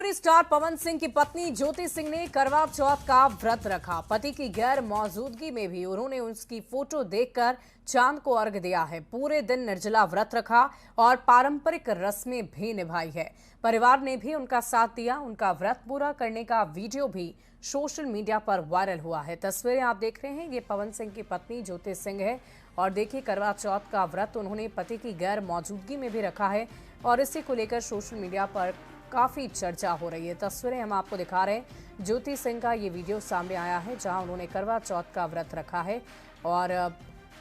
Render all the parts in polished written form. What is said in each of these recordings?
Star Pawan Singh की पत्नी ज्योति सिंह ने करवा चौथ का व्रत रखा। पति की गैर मौजूदगी में भी उन्होंने उसकी फोटो देखकर चांद को अर्घ दिया है। पूरे दिन निर्जला व्रत रखा और पारंपरिक रस्में भी निभाई है। परिवार ने भी उनका साथ दिया। उनका व्रत पूरा करने का वीडियो भी सोशल मीडिया पर वायरल हुआ है। तस्वीरें आप देख रहे हैं, ये पवन सिंह की पत्नी ज्योति सिंह है और देखिए करवा चौथ का व्रत उन्होंने पति की गैर मौजूदगी में भी रखा है और इसी को लेकर सोशल मीडिया पर काफी चर्चा हो रही है। तस्वीरें हम आपको दिखा रहे हैं। ज्योति सिंह का ये वीडियो सामने आया है जहां उन्होंने करवा चौथ का व्रत रखा है और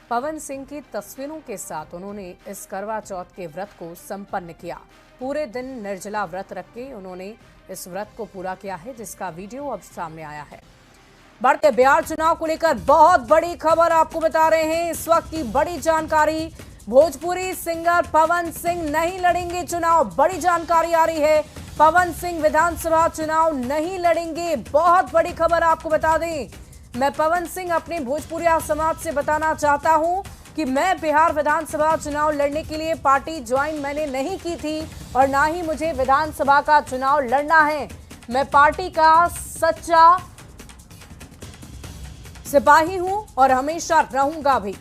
पवन सिंह की तस्वीरों के साथ उन्होंने इस करवा चौथ के व्रत को संपन्न किया। पूरे दिन निर्जला व्रत रख के उन्होंने इस व्रत को पूरा किया है, जिसका वीडियो अब सामने आया है। बढ़ते बिहार चुनाव को लेकर बहुत बड़ी खबर आपको बता रहे हैं। इस वक्त की बड़ी जानकारी, भोजपुरी सिंगर पवन सिंह नहीं लड़ेंगे चुनाव। बड़ी जानकारी आ रही है, पवन सिंह विधानसभा चुनाव नहीं लड़ेंगे। बहुत बड़ी खबर आपको बता दें, मैं पवन सिंह अपने भोजपुरिया समाज से बताना चाहता हूं कि मैं बिहार विधानसभा चुनाव लड़ने के लिए पार्टी ज्वाइन मैंने नहीं की थी और ना ही मुझे विधानसभा का चुनाव लड़ना है। मैं पार्टी का सच्चा सिपाही हूं और हमेशा रहूंगा भी।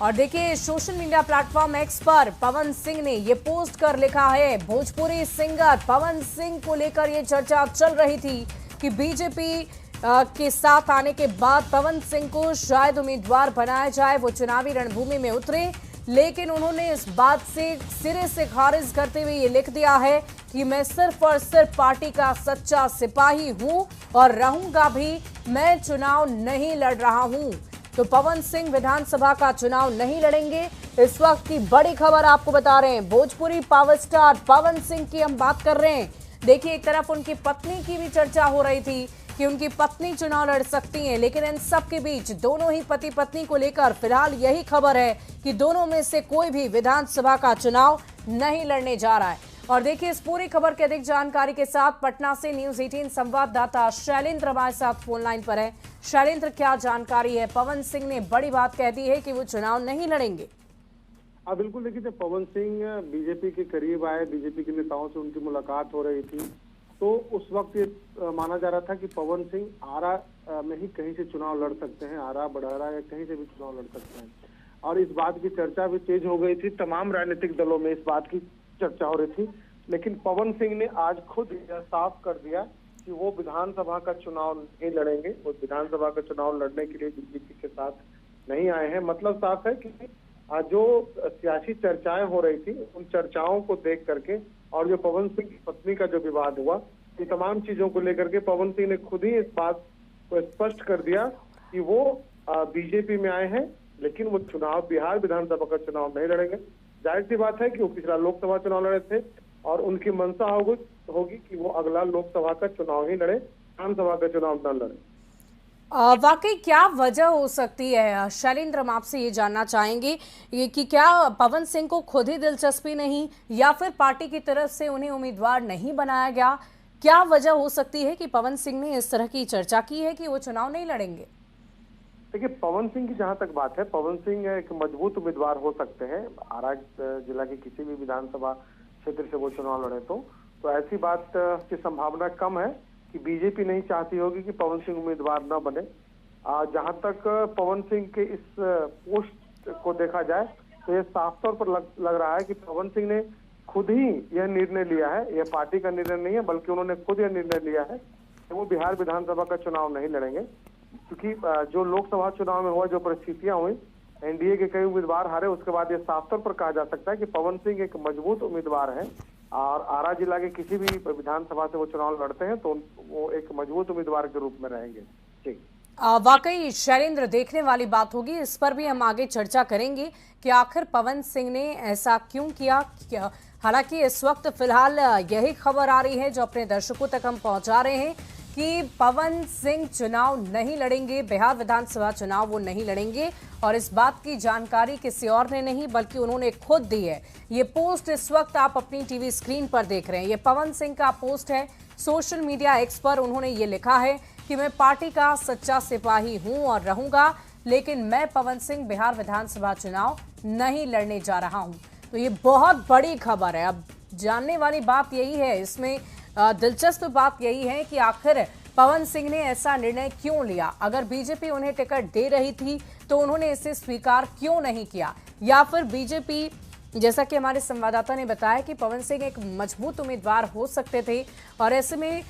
और देखिए सोशल मीडिया प्लेटफॉर्म एक्स पर पवन सिंह ने ये पोस्ट कर लिखा है। भोजपुरी सिंगर पवन सिंह को लेकर ये चर्चा चल रही थी कि बीजेपी के साथ आने के बाद पवन सिंह को शायद उम्मीदवार बनाया जाए, वो चुनावी रणभूमि में उतरे, लेकिन उन्होंने इस बात से सिरे से खारिज करते हुए ये लिख दिया है कि मैं सिर्फ और सिर्फ पार्टी का सच्चा सिपाही हूं और रहूंगा भी। मैं चुनाव नहीं लड़ रहा हूं। तो पवन सिंह विधानसभा का चुनाव नहीं लड़ेंगे। इस वक्त की बड़ी खबर आपको बता रहे हैं। भोजपुरी पावर स्टार पवन सिंह की हम बात कर रहे हैं। देखिए एक तरफ उनकी पत्नी की भी चर्चा हो रही थी कि उनकी पत्नी चुनाव लड़ सकती हैं, लेकिन इन सब के बीच दोनों ही पति पत्नी को लेकर फिलहाल यही खबर है कि दोनों में से कोई भी विधानसभा का चुनाव नहीं लड़ने जा रहा है। और देखिए इस पूरी खबर की अधिक जानकारी के साथ पटना से न्यूज 18 संवाददाता शैलेंद्र हमारे साथ फोन लाइन पर है। शैलेंद्र, क्या जानकारी है? पवन सिंह ने बड़ी बात कह दी है कि वो चुनाव नहीं लड़ेंगे। बिल्कुल, देखिए जब पवन सिंह बीजेपी के करीब आए, बीजेपी के नेताओं से उनकी मुलाकात हो रही थी, तो उस वक्त ये माना जा रहा था कि पवन सिंह आरा में ही कहीं से चुनाव लड़ सकते हैं, आरा बड़हरा या कहीं से भी चुनाव लड़ सकते हैं। और इस बात की चर्चा भी तेज हो गई थी, तमाम राजनीतिक दलों में इस बात की चर्चा हो रही थी। लेकिन पवन सिंह ने आज खुद यह साफ कर दिया कि वो विधानसभा का चुनाव नहीं लड़ेंगे। वो विधानसभा का चुनाव लड़ने के लिए बीजेपी के साथ नहीं आए हैं। मतलब साफ है कि जो सियासी चर्चाएं हो रही थी, उन चर्चाओं को देख करके और जो पवन सिंह की पत्नी का जो विवाद हुआ, इन तमाम चीजों को लेकर के पवन सिंह ने खुद ही इस बात को स्पष्ट कर दिया कि वो बीजेपी में आए हैं, लेकिन वो चुनाव बिहार विधानसभा का चुनाव नहीं लड़ेंगे। जाहिर सी बात है कि वो पिछला लोकसभा चुनाव लड़े थे और उनकी मंशा होगी कि वो अगला लोकसभा का चुनाव ही लड़े, विधानसभा का चुनाव न लड़े। वाकई क्या वजह हो सकती है शैलेंद्र? हम आपसे ये जानना चाहेंगे कि क्या पवन सिंह को खुद ही दिलचस्पी नहीं या फिर पार्टी की तरफ से उन्हें उम्मीदवार नहीं बनाया गया? क्या वजह हो सकती है कि पवन सिंह ने इस तरह की चर्चा की है कि वो चुनाव नहीं लड़ेंगे? देखिए पवन सिंह की जहां तक बात है, पवन सिंह एक मजबूत उम्मीदवार हो सकते हैं। आरा जिला की किसी भी विधानसभा क्षेत्र से वो चुनाव लड़े तो ऐसी बात की संभावना कम है कि बीजेपी नहीं चाहती होगी कि पवन सिंह उम्मीदवार न बने। जहां तक पवन सिंह के इस पोस्ट को देखा जाए तो ये साफ तौर पर लग रहा है कि पवन सिंह ने खुद ही यह निर्णय लिया है। यह पार्टी का निर्णय नहीं है, बल्कि उन्होंने खुद यह निर्णय लिया है कि वो बिहार विधानसभा का चुनाव नहीं लड़ेंगे। क्योंकि जो लोकसभा चुनाव में हुआ, जो परिस्थितियां हुई, एनडीए के कई उम्मीदवार हारे, उसके बाद यह साफ तौर पर कहा जा सकता है कि पवन सिंह एक मजबूत उम्मीदवार है और आरा जिला के किसी भी विधानसभा से वो चुनाव लड़ते हैं तो वो एक मजबूत उम्मीदवार के रूप में रहेंगे। ठीक, वाकई शैलेंद्र देखने वाली बात होगी। इस पर भी हम आगे चर्चा करेंगे कि आखिर पवन सिंह ने ऐसा क्यों किया। हालांकि इस वक्त फिलहाल यही खबर आ रही है जो अपने दर्शकों तक हम पहुंचा रहे हैं कि पवन सिंह चुनाव नहीं लड़ेंगे, बिहार विधानसभा चुनाव वो नहीं लड़ेंगे। और इस बात की जानकारी किसी और ने नहीं बल्कि उन्होंने खुद दी है। ये पोस्ट इस वक्त आप अपनी टीवी स्क्रीन पर देख रहे हैं, ये पवन सिंह का पोस्ट है। सोशल मीडिया एक्स पर उन्होंने ये लिखा है कि मैं पार्टी का सच्चा सिपाही हूं और रहूंगा, लेकिन मैं पवन सिंह बिहार विधानसभा चुनाव नहीं लड़ने जा रहा हूं। तो ये बहुत बड़ी खबर है। अब जानने वाली बात यही है, इसमें दिलचस्प बात यही है कि आखिर पवन सिंह ने ऐसा निर्णय क्यों लिया। अगर बीजेपी उन्हें टिकट दे रही थी तो उन्होंने इसे स्वीकार क्यों नहीं किया, या फिर बीजेपी, जैसा कि हमारे संवाददाता ने बताया कि पवन सिंह एक मजबूत उम्मीदवार हो सकते थे और ऐसे में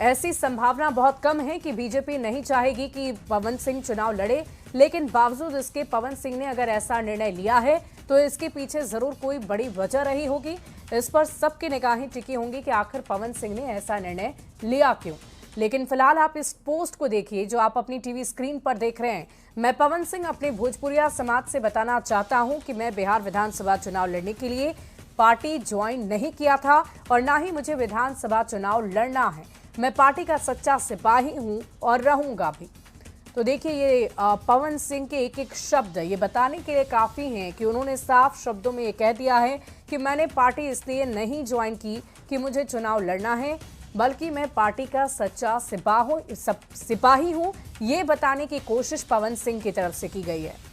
ऐसी संभावना बहुत कम है कि बीजेपी नहीं चाहेगी कि पवन सिंह चुनाव लड़े, लेकिन बावजूद इसके पवन सिंह ने अगर ऐसा निर्णय लिया है तो इसके पीछे जरूर कोई बड़ी वजह रही होगी। इस पर सबकी निगाहें टिकी होंगी कि आखिर पवन सिंह ने ऐसा निर्णय लिया क्यों। लेकिन फिलहाल आप इस पोस्ट को देखिए जो आप अपनी टीवी स्क्रीन पर देख रहे हैं। मैं पवन सिंह अपने भोजपुरिया समाज से बताना चाहता हूं कि मैं बिहार विधानसभा चुनाव लड़ने के लिए पार्टी ज्वाइन नहीं किया था और ना ही मुझे विधानसभा चुनाव लड़ना है। मैं पार्टी का सच्चा सिपाही हूं और रहूंगा भी। तो देखिए, ये पवन सिंह के एक एक शब्द ये बताने के लिए काफी हैं कि उन्होंने साफ शब्दों में ये कह दिया है कि मैंने पार्टी इसलिए नहीं ज्वाइन की कि मुझे चुनाव लड़ना है, बल्कि मैं पार्टी का सच्चा सिपाही हूं। ये बताने की कोशिश पवन सिंह की तरफ से की गई है।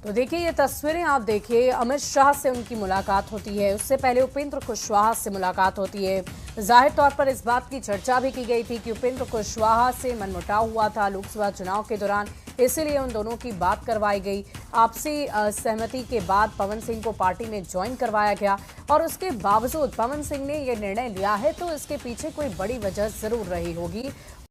तो देखिए, ये तस्वीरें आप देखिए, अमित शाह से उनकी मुलाकात होती है, उससे पहले उपेंद्र कुशवाहा से मुलाकात होती है। जाहिर तौर पर इस बात की चर्चा भी की गई थी कि उपेंद्र कुशवाहा से मनमुटाव हुआ था लोकसभा चुनाव के दौरान, इसीलिए उन दोनों की बात करवाई गई। आपसी सहमति के बाद पवन सिंह को पार्टी में ज्वाइन करवाया गया और उसके बावजूद पवन सिंह ने यह निर्णय लिया है, तो इसके पीछे कोई बड़ी वजह जरूर रही होगी।